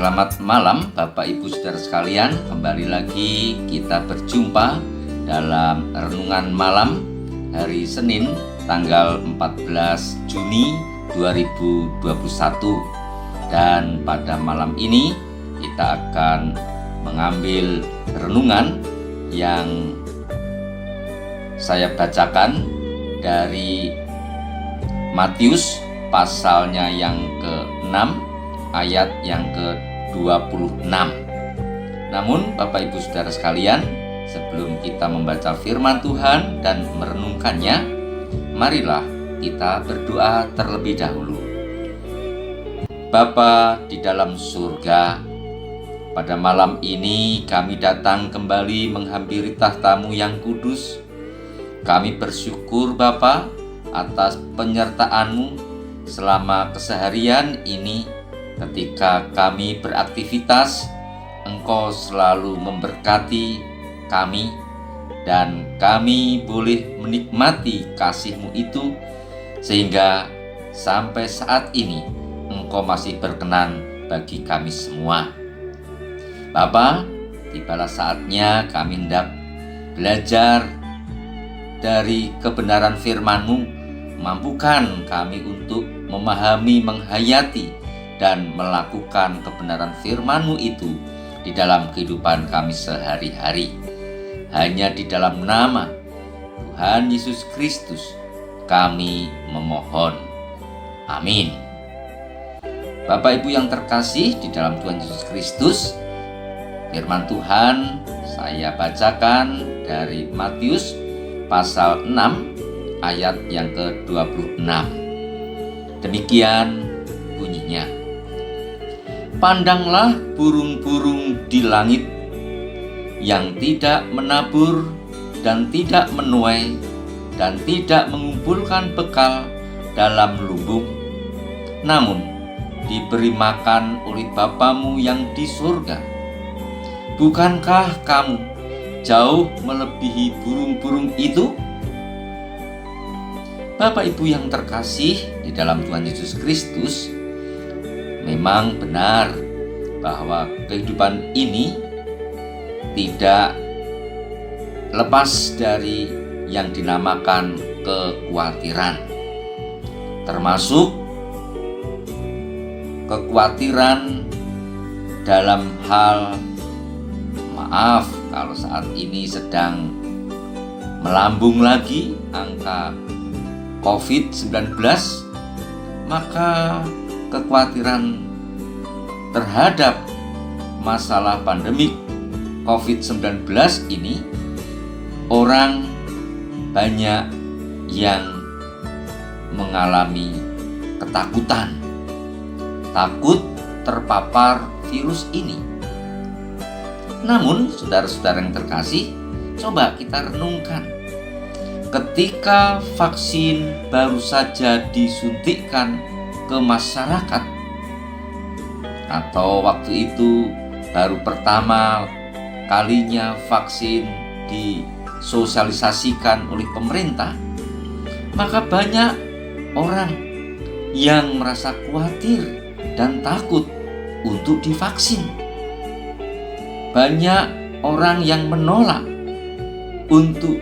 Selamat malam Bapak Ibu Saudara sekalian. Kembali lagi kita berjumpa dalam renungan malam hari Senin tanggal 14 Juni 2021. Dan pada malam ini kita akan mengambil renungan yang saya bacakan dari Matius pasalnya yang ke-6 ayat yang ke-26. Namun Bapak Ibu Saudara sekalian, sebelum kita membaca firman Tuhan dan merenungkannya, marilah kita berdoa terlebih dahulu. Bapa di dalam surga, pada malam ini kami datang kembali menghampiri tahta-Mu yang kudus. Kami bersyukur Bapa atas penyertaan-Mu selama keseharian ini. Ketika kami beraktivitas, Engkau selalu memberkati kami, dan kami boleh menikmati kasih-Mu itu, sehingga sampai saat ini Engkau masih berkenan bagi kami semua. Bapa, tibalah saatnya kami hendak belajar dari kebenaran firman-Mu. Mampukan kami untuk memahami, menghayati, dan melakukan kebenaran firman-Mu itu di dalam kehidupan kami sehari-hari. Hanya di dalam nama Tuhan Yesus Kristus kami memohon. Amin. Bapak Ibu yang terkasih di dalam Tuhan Yesus Kristus, firman Tuhan saya bacakan dari Matius pasal 6 ayat yang ke-26. Demikian bunyinya. Pandanglah burung-burung di langit yang tidak menabur dan tidak menuai dan tidak mengumpulkan bekal dalam lumbung, namun diberi makan oleh Bapa-Mu yang di surga. Bukankah kamu jauh melebihi burung-burung itu? Bapak Ibu yang terkasih di dalam Tuhan Yesus Kristus, memang benar bahwa kehidupan ini tidak lepas dari yang dinamakan kekhawatiran, termasuk kekhawatiran dalam hal maaf kalau saat ini sedang melambung lagi angka COVID-19, maka kekhawatiran terhadap masalah pandemik COVID-19 ini, orang banyak yang mengalami ketakutan, takut terpapar virus ini. Namun saudara-saudara yang terkasih, coba kita renungkan. Ketika vaksin baru saja disuntikkan ke masyarakat, atau waktu itu baru pertama kalinya vaksin disosialisasikan oleh pemerintah, maka banyak orang yang merasa khawatir dan takut untuk divaksin. Banyak orang yang menolak untuk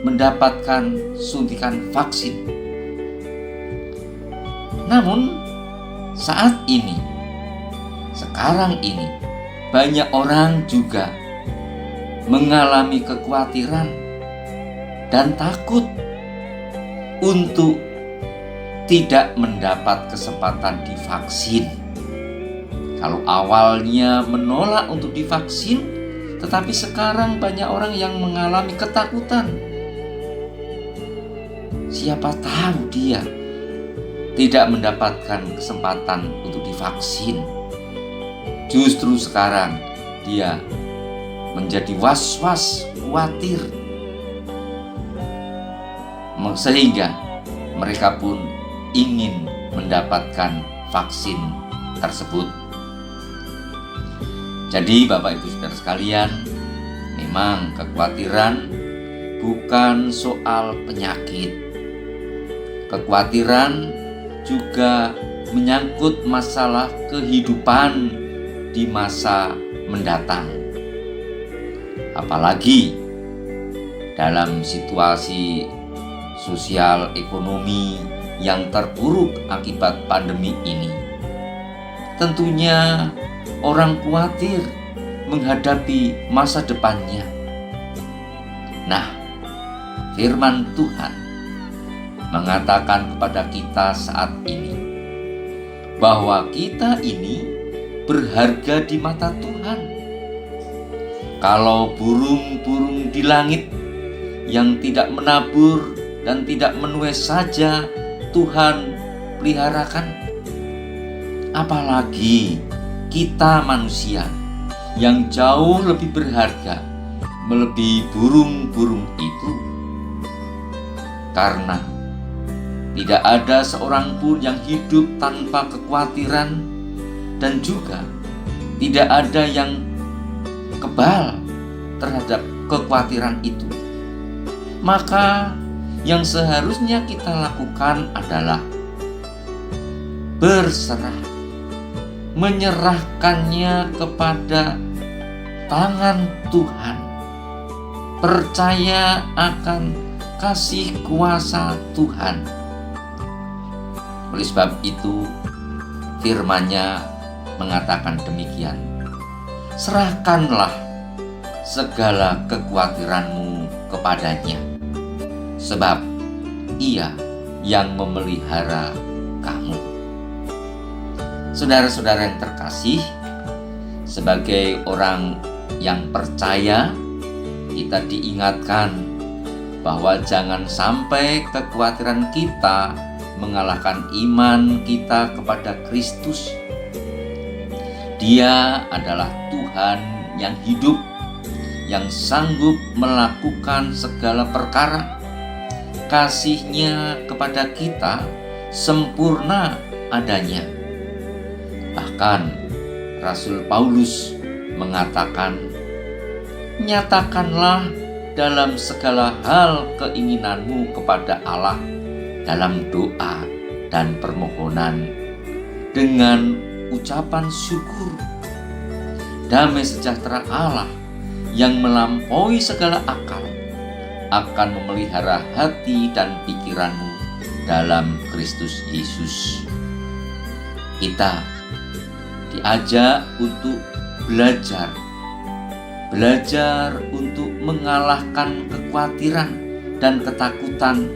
mendapatkan suntikan vaksin. Namun saat ini, sekarang ini, banyak orang juga mengalami kekhawatiran dan takut untuk tidak mendapat kesempatan divaksin. Kalau awalnya menolak untuk divaksin, tetapi sekarang banyak orang yang mengalami ketakutan. Siapa tahu dia tidak mendapatkan kesempatan untuk divaksin. Justru sekarang dia menjadi was-was, khawatir, sehingga mereka pun ingin mendapatkan vaksin tersebut. Jadi Bapak Ibu Saudara sekalian, memang kekhawatiran bukan soal penyakit. Kekhawatiran juga menyangkut masalah kehidupan di masa mendatang. Apalagi dalam situasi sosial ekonomi yang terpuruk akibat pandemi ini. Tentunya orang khawatir menghadapi masa depannya. Nah, firman Tuhan mengatakan kepada kita saat ini bahwa kita ini berharga di mata Tuhan. Kalau burung-burung di langit yang tidak menabur dan tidak menuai saja Tuhan peliharakan, apalagi kita manusia yang jauh lebih berharga melebihi burung-burung itu. Karena tidak ada seorang pun yang hidup tanpa kekhawatiran, dan juga tidak ada yang kebal terhadap kekhawatiran itu. Maka yang seharusnya kita lakukan adalah berserah, menyerahkannya kepada tangan Tuhan, percaya akan kasih kuasa Tuhan. Oleh sebab itu, firman-Nya mengatakan demikian. Serahkanlah segala kekhawatiranmu kepadanya, sebab Ia yang memelihara kamu. Saudara-saudara yang terkasih, sebagai orang yang percaya, kita diingatkan bahwa jangan sampai kekhawatiran kita mengalahkan iman kita kepada Kristus. Dia adalah Tuhan yang hidup, yang sanggup melakukan segala perkara. Kasih-Nya kepada kita sempurna adanya. Bahkan Rasul Paulus mengatakan, nyatakanlah dalam segala hal keinginanmu kepada Allah dalam doa dan permohonan dengan ucapan syukur. Damai sejahtera Allah yang melampaui segala akal akan memelihara hati dan pikiranmu dalam Kristus Yesus. Kita diajak untuk belajar untuk mengalahkan kekhawatiran dan ketakutan,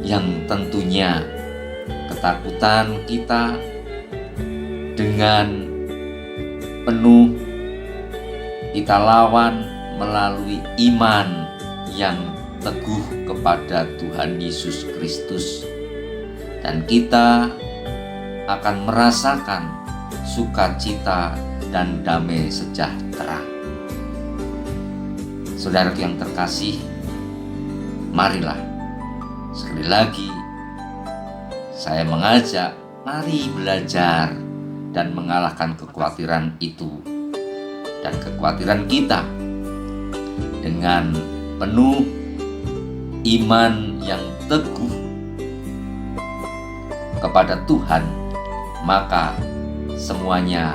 yang tentunya ketakutan kita dengan penuh kita lawan melalui iman yang teguh kepada Tuhan Yesus Kristus, dan kita akan merasakan sukacita dan damai sejahtera. Saudara yang terkasih, marilah sekali lagi saya mengajak, mari belajar dan mengalahkan kekhawatiran itu dan kekhawatiran kita dengan penuh iman yang teguh kepada Tuhan. Maka semuanya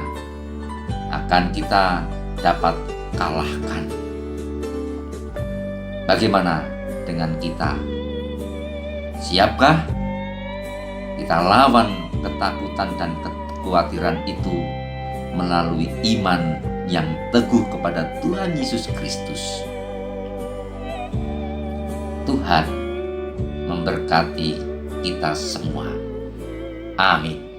akan kita dapat kalahkan. Bagaimana dengan kita? Siapkah kita lawan ketakutan dan kekhawatiran itu melalui iman yang teguh kepada Tuhan Yesus Kristus? Tuhan memberkati kita semua. Amin.